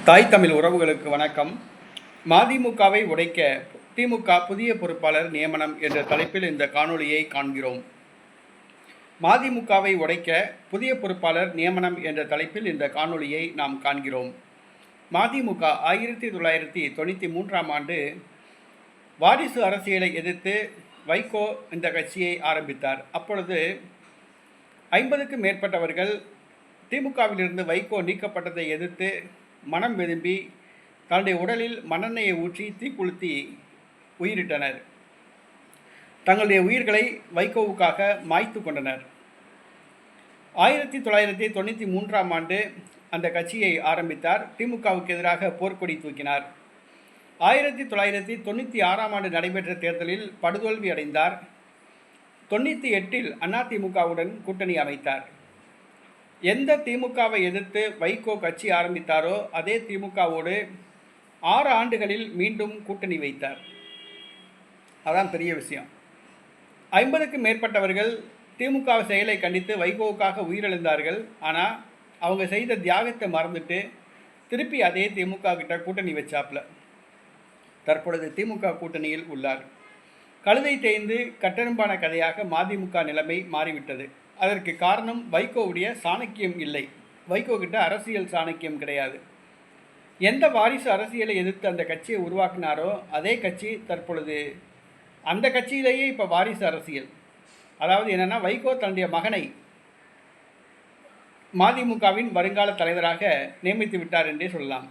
தாய் தமிழ் உறவுகளுக்கு வணக்கம். மதிமுகவை உடைக்க திமுக புதிய பொறுப்பாளர் நியமனம் என்ற தலைப்பில் இந்த காணொளியை காண்கிறோம். மதிமுகவை உடைக்க புதிய பொறுப்பாளர் நியமனம் என்ற தலைப்பில் இந்த காணொளியை நாம் காண்கிறோம். மதிமுக 1993ஆம் ஆண்டு வாரிசு அரசியலை எதிர்த்து வைகோ இந்த கட்சியை ஆரம்பித்தார். அப்பொழுது 50க்கும் மேற்பட்டவர்கள் திமுகவிலிருந்து வைகோ நீக்கப்பட்டதை எதிர்த்து மனம் விரும்பி தன்னுடைய உடலில் மண்ணெண்ணெயை ஊற்றி தீக்குளுத்தி உயிரிட்டனர். தங்களுடைய உயிர்களை வைகோவுக்காக மாய்த்து கொண்டனர். 1993ஆம் ஆண்டு அந்த கட்சியை ஆரம்பித்தார். திமுகவுக்கு எதிராக போர்க்கொடி தூக்கினார். 1996ஆம் ஆண்டு நடைபெற்ற தேர்தலில் படுதோல்வி அடைந்தார். 98இல் அதிமுகவுடன் கூட்டணி அமைத்தார். எந்த திமுகவை எதிர்த்து வைகோ கட்சி ஆரம்பித்தாரோ அதே திமுகவோடு 6 ஆண்டுகளில் மீண்டும் கூட்டணி வைத்தார். அதான் பெரிய விஷயம். 50க்கும் மேற்பட்டவர்கள் திமுக செயலை கண்டித்து வைகோவுக்காக உயிரிழந்தார்கள். ஆனால் அவங்க செய்த தியாகத்தை மறந்துட்டு திருப்பி அதே திமுக கிட்ட கூட்டணி வச்சாப்புல தற்பொழுது திமுக கூட்டணியில் உள்ளார். கழுதை தேய்ந்து கட்டெரும்பான கதையாக மதிமுக நிலைமை மாறிவிட்டது. அதற்கு காரணம் வைகோவுடைய சாணக்கியம் இல்லை. வைகோ கிட்ட அரசியல் சாணக்கியம் கிடையாது. எந்த வாரிசு அரசியலை எதிர்த்து அந்த கட்சியை உருவாக்கினாரோ அதே கட்சி தற்பொழுது அந்த கட்சியிலேயே இப்போ வாரிசு அரசியல். அதாவது என்னென்னா, வைகோ தன்னுடைய மகனை மதிமுகவின் வருங்கால தலைவராக நியமித்து விட்டார் என்றே சொல்லலாம்.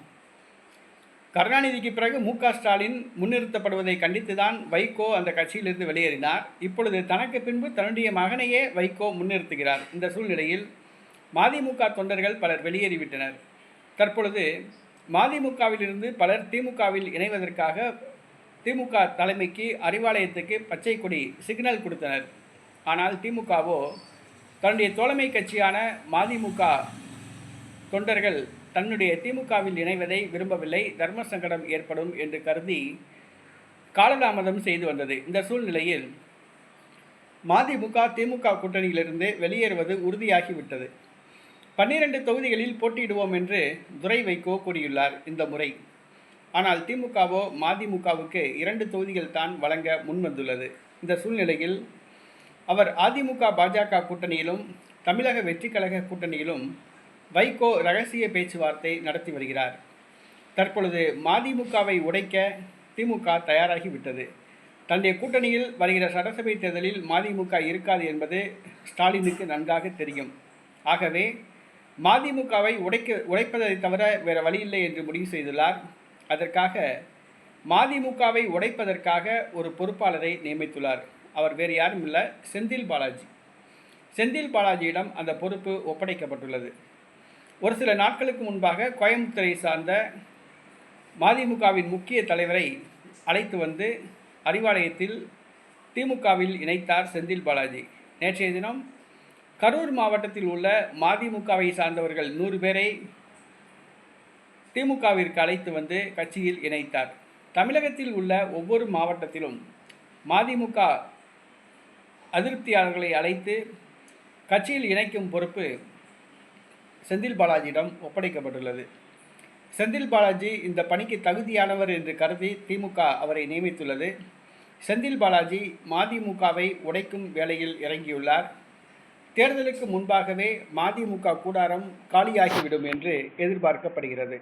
கருணாநிதிக்கு பிறகு மு.க. ஸ்டாலின் முன்னிறுத்தப்படுவதை கண்டித்துதான் வைகோ அந்த கட்சியிலிருந்து வெளியேறினார். இப்பொழுது தனக்கு பின்பு தன்னுடைய மகனையே வைகோ முன்னிறுத்துகிறார். இந்த சூழ்நிலையில் மதிமுக தொண்டர்கள் பலர் வெளியேறிவிட்டனர். தற்பொழுது மதிமுகவிலிருந்து பலர் திமுகவில் இணைவதற்காக திமுக தலைமைக்கு அறிவாலயத்துக்கு பச்சை கொடி சிக்னல் கொடுத்தனர். ஆனால் திமுகவோ தன்னுடைய தோழமை கட்சியான மதிமுக தொண்டர்கள் தன்னுடைய திமுகவில் இணைவதை விரும்பவில்லை. தர்ம சங்கடம் ஏற்படும் என்று கருதி காலதாமதம் செய்து வந்தது. இந்த சூழ்நிலையில் மதிமுக திமுக கூட்டணியிலிருந்து வெளியேறுவது உறுதியாகிவிட்டது. 12 தொகுதிகளில் போட்டியிடுவோம் என்று துரை வைகோ கூறியுள்ளார் இந்த முறை. ஆனால் திமுகவோ மதிமுகவுக்கு 2 தொகுதிகள் தான் வழங்க முன்வந்துள்ளது. இந்த சூழ்நிலையில் அவர் அதிமுக பாஜக கூட்டணியிலும் தமிழக வெற்றி கழக கூட்டணியிலும் வைகோ ரகசிய பேச்சுவார்த்தை நடத்தி வருகிறார். தற்பொழுது மதிமுகவை உடைக்க திமுக தயாராகிவிட்டது. தன்னுடைய கூட்டணியில் வருகிற சட்டசபை தேர்தலில் மதிமுக இருக்காது என்பது ஸ்டாலினுக்கு நன்றாக தெரியும். ஆகவே மதிமுகவை உடைப்பதை தவிர வேறு வழியில்லை என்று முடிவு செய்துள்ளார். அதற்காக மதிமுகவை உடைப்பதற்காக ஒரு பொறுப்பாளரை நியமித்துள்ளார். அவர் வேறு யாரும் இல்லை, செந்தில் பாலாஜி. செந்தில் பாலாஜியிடம் அந்த பொறுப்பு ஒப்படைக்கப்பட்டுள்ளது. ஒரு சில நாட்களுக்கு முன்பாக கோயம்புத்தூரை சார்ந்த மதிமுகவின் முக்கிய தலைவரை அழைத்து வந்து அறிவாலயத்தில் திமுகவில் இணைத்தார் செந்தில் பாலாஜி. நேற்றைய தினம் கரூர் மாவட்டத்தில் உள்ள மதிமுகவை சார்ந்தவர்கள் 100 பேரை திமுகவிற்கு அழைத்து வந்து கட்சியில் இணைத்தார். தமிழகத்தில் உள்ள ஒவ்வொரு மாவட்டத்திலும் மதிமுக அதிருப்தியாளர்களை அழைத்து கட்சியில் இணைக்கும் பொறுப்பு செந்தில் பாலாஜியிடம் ஒப்படைக்கப்பட்டுள்ளது. செந்தில் பாலாஜி இந்த பணிக்கு தகுதியானவர் என்று கருதி திமுக அவரை நியமித்துள்ளது. செந்தில் பாலாஜி மதிமுகவை உடைக்கும் வேளையில் இறங்கியுள்ளார். தேர்தலுக்கு முன்பாகவே மதிமுக கூடாரம் காலியாகிவிடும் என்று எதிர்பார்க்கப்படுகிறது.